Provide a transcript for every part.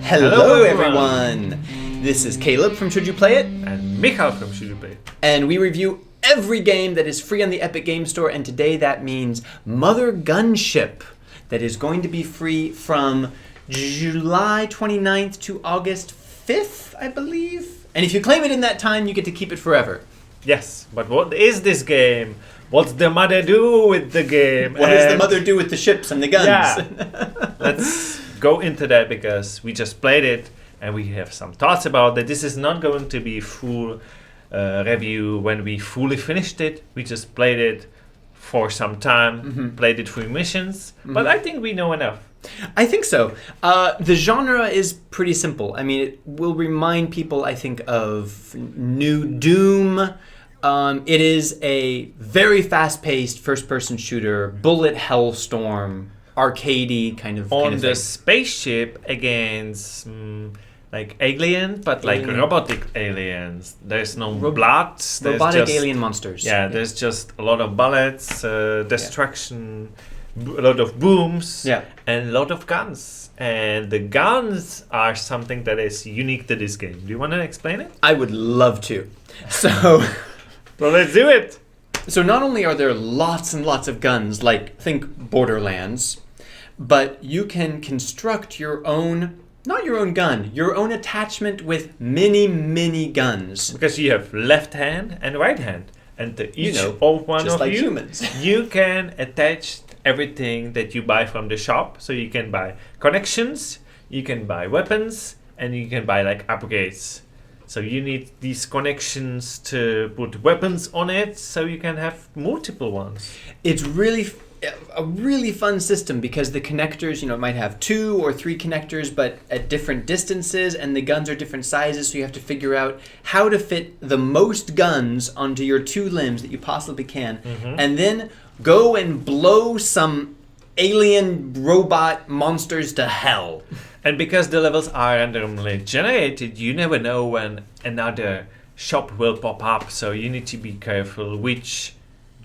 Hello everyone! This is Caleb from Should You Play It? And Michael from Should You Play It? And we review every game that is free on the Epic Game Store, and today that means Mothergunship, that is going to be free from July 29th to August 5th, I believe. And if you claim it in that time, you get to keep it forever. Yes, but what is this game? What's the mother do with the game? What does the mother do with the ships and the guns? Yeah. Let's go into that because we just played it and we have some thoughts about that. This is not going to be full review when we fully finished it. We just played it for some time, played it through missions, but I think we know enough. I think so. The genre is pretty simple. I mean, it will remind people, I think, of New Doom. It is a very fast-paced first-person shooter, bullet hellstorm, arcadey kind of on the thing. spaceship against like alien, but like robotic aliens. There's no blood. There's robotic just, alien monsters. Yeah, there's just a lot of bullets, destruction, a lot of booms, and a lot of guns. And the guns are something that is unique to this game. Do you want to explain it? I would love to. So, well, let's do it. So not only are there lots and lots of guns, like think Borderlands, but you can construct your own, not your own gun, your own attachment with many, many guns. Because you have left hand and right hand. And to each one just of like you, humans. you can attach everything that you buy from the shop. So you can buy connections, you can buy weapons, and you can buy like upgrades. So you need these connections to put weapons on it, so you can have multiple ones. It's really a really fun system because the connectors, might have 2 or 3 connectors, but at different distances, and the guns are different sizes, so you have to figure out how to fit the most guns onto your 2 limbs that you possibly can, and then go and blow some alien robot monsters to hell. And because the levels are randomly generated, you never know when another shop will pop up, so you need to be careful which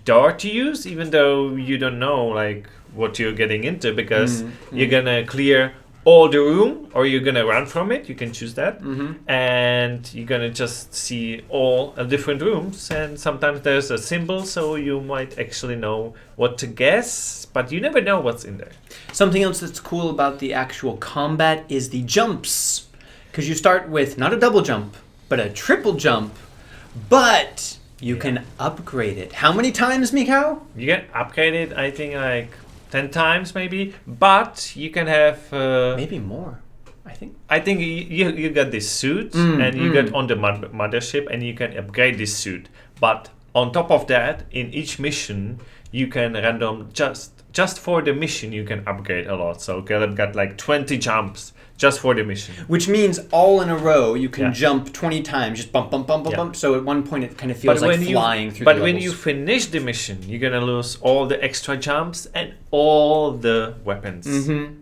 door to use, even though you don't know like what you're getting into, because you're gonna clear all the room or you're gonna run from it. You can choose that, and you're gonna just see all different rooms, and sometimes there's a symbol, so you might actually know what to guess, but you never know what's in there. Something else that's cool about the actual combat is the jumps, because you start with not a double jump but a triple jump, but you can upgrade it. How many times, Mikau? You can upgrade it, I think, like 10 times maybe, but you can have... maybe more, I think. I think you got this suit, and you got on the mothership, and you can upgrade this suit. But on top of that, in each mission, you can random, just for the mission, you can upgrade a lot. So Caleb got like 20 jumps just for the mission. Which means all in a row, you can jump 20 times, just bump, bump, bump, bump, bump. So at one point, it kind of feels like flying through the levels. But when you finish the mission, you're going to lose all the extra jumps and all the weapons.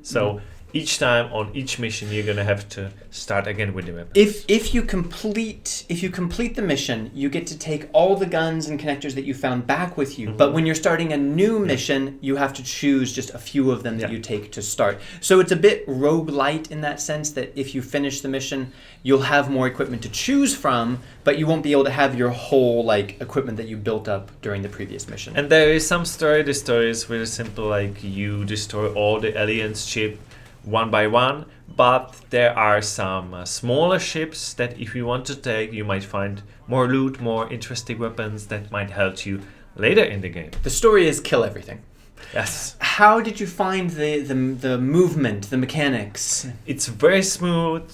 So each time on each mission, you're going to have to start again with the weapons. If you complete the mission, you get to take all the guns and connectors that you found back with you. But when you're starting a new mission, you have to choose just a few of them that you take to start. So it's a bit rogue-lite in that sense, that if you finish the mission, you'll have more equipment to choose from, but you won't be able to have your whole like equipment that you built up during the previous mission. And there is some story. The story is really simple, like you destroy all the aliens' ship one by one, but there are some smaller ships that if you want to take, you might find more loot, more interesting weapons that might help you later in the game. The story is kill everything. Yes. How did you find the movement, the mechanics? It's very smooth.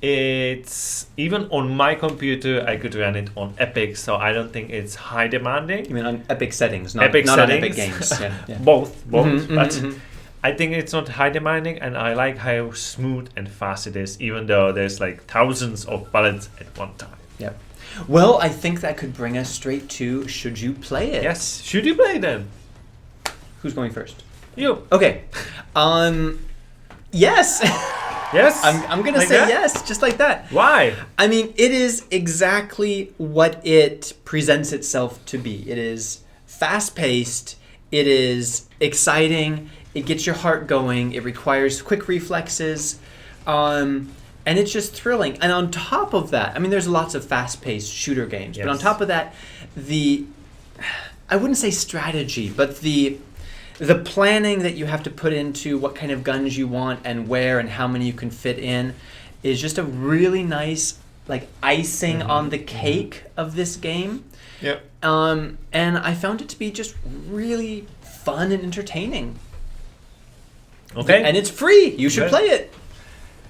It's even on my computer, I could run it on Epic, so I don't think it's high demanding. You mean on Epic settings, not Epic on settings. Epic games. Yeah. Both. But I think it's not high demanding, and I like how smooth and fast it is, even though there's like thousands of bullets at one time. Yeah. Well, I think that could bring us straight to Should You Play It? Yes. Should you play then? Who's going first? You. Okay. Yes. Yes? I'm going to Like say that? yes, just like that. Why? I mean, it is exactly what it presents itself to be. It is fast-paced. It is exciting. It gets your heart going. It requires quick reflexes. And it's just thrilling. And on top of that, I mean, there's lots of fast-paced shooter games, but on Yes. top of that, I wouldn't say strategy, but the planning that you have to put into what kind of guns you want and where and how many you can fit in is just a really nice like icing on the cake of this game. Yep. And I found it to be just really fun and entertaining. Okay. And it's free. You should Okay. play it.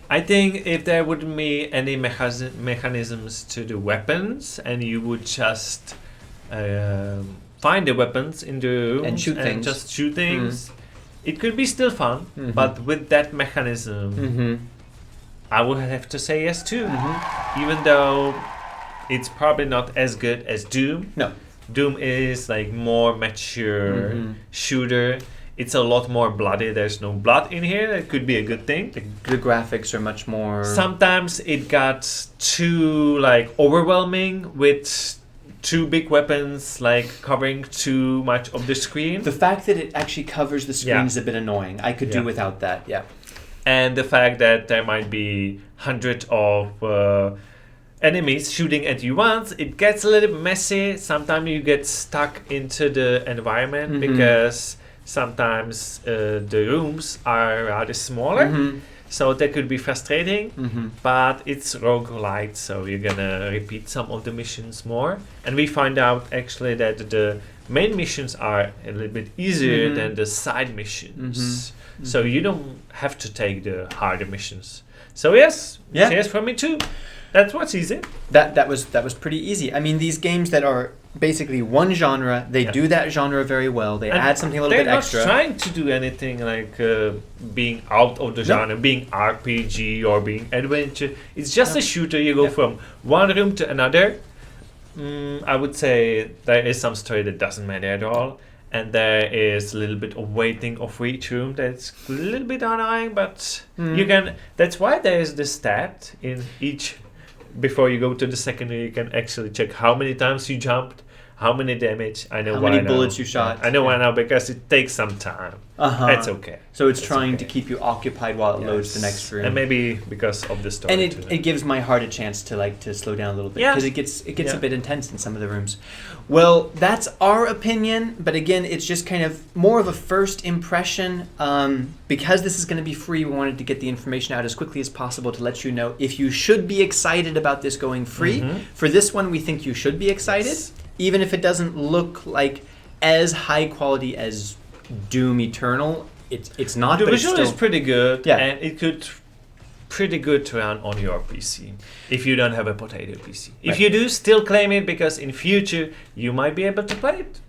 I think if there wouldn't be any mechanisms to the weapons, and you would just find the weapons in the room And shoot things. just shoot things, it could be still fun. But with that mechanism, I would have to say yes too. Even though it's probably not as good as Doom. No. Doom is like more mature shooter. It's a lot more bloody. There's no blood in here. That could be a good thing. The graphics are much more... Sometimes it got too like overwhelming with two big weapons like covering too much of the screen. The fact that it actually covers the screen Yeah. is a bit annoying. I could do without that, yeah. And the fact that there might be hundreds of enemies shooting at you once, it gets a little bit messy. Sometimes you get stuck into the environment because sometimes the rooms are rather smaller. So that could be frustrating, but it's rogue-lite, so you're gonna repeat some of the missions more. And we find out actually that the main missions are a little bit easier than the side missions. So you don't have to take the harder missions. So yes, cheers from me too. That's what's easy. That was pretty easy. I mean, these games that are basically one genre, they do that genre very well. They add something a little bit extra. They're not trying to do anything like being out of the genre, being RPG or being adventure. It's just a shooter. You go from one room to another. I would say there is some story that doesn't matter at all. And there is a little bit of waiting for each room that's a little bit annoying, but you can. That's why there is the stat in each. Before you go to the second room, you can actually check how many times you jumped, how many damage. I know how why many now. bullets you shot. I know why now because it takes some time. That's okay. So it's That's trying okay. to keep you occupied while it loads the next room. And maybe because of the story. And too. it gives my heart a chance to slow down a little bit Yeah. because it gets a bit intense in some of the rooms. Well, that's our opinion, but again, it's just kind of more of a first impression. Because this is going to be free, we wanted to get the information out as quickly as possible to let you know if you should be excited about this going free. For this one, we think you should be excited, even if it doesn't look like as high quality as Doom Eternal. It's not. The but it's visual still is pretty good, Yeah. and it could pretty good to run on your PC if you don't have a potato PC. If you do, still claim it because in future you might be able to play it.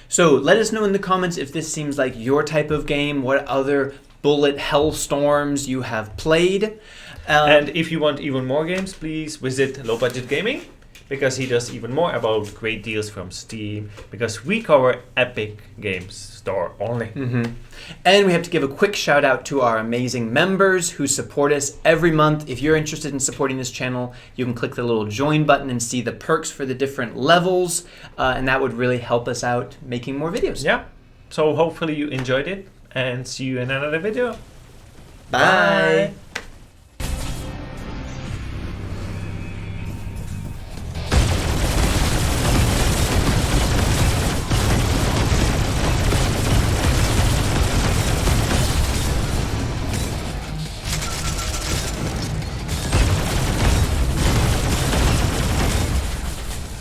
So let us know in the comments if this seems like your type of game, what other bullet hellstorms you have played. And if you want even more games, please visit Low Budget Gaming because he does even more about great deals from Steam because we cover Epic Games Store only. And we have to give a quick shout out to our amazing members who support us every month. If you're interested in supporting this channel, you can click the little join button and see the perks for the different levels. And that would really help us out making more videos. Yeah. So hopefully you enjoyed it and see you in another video. Bye.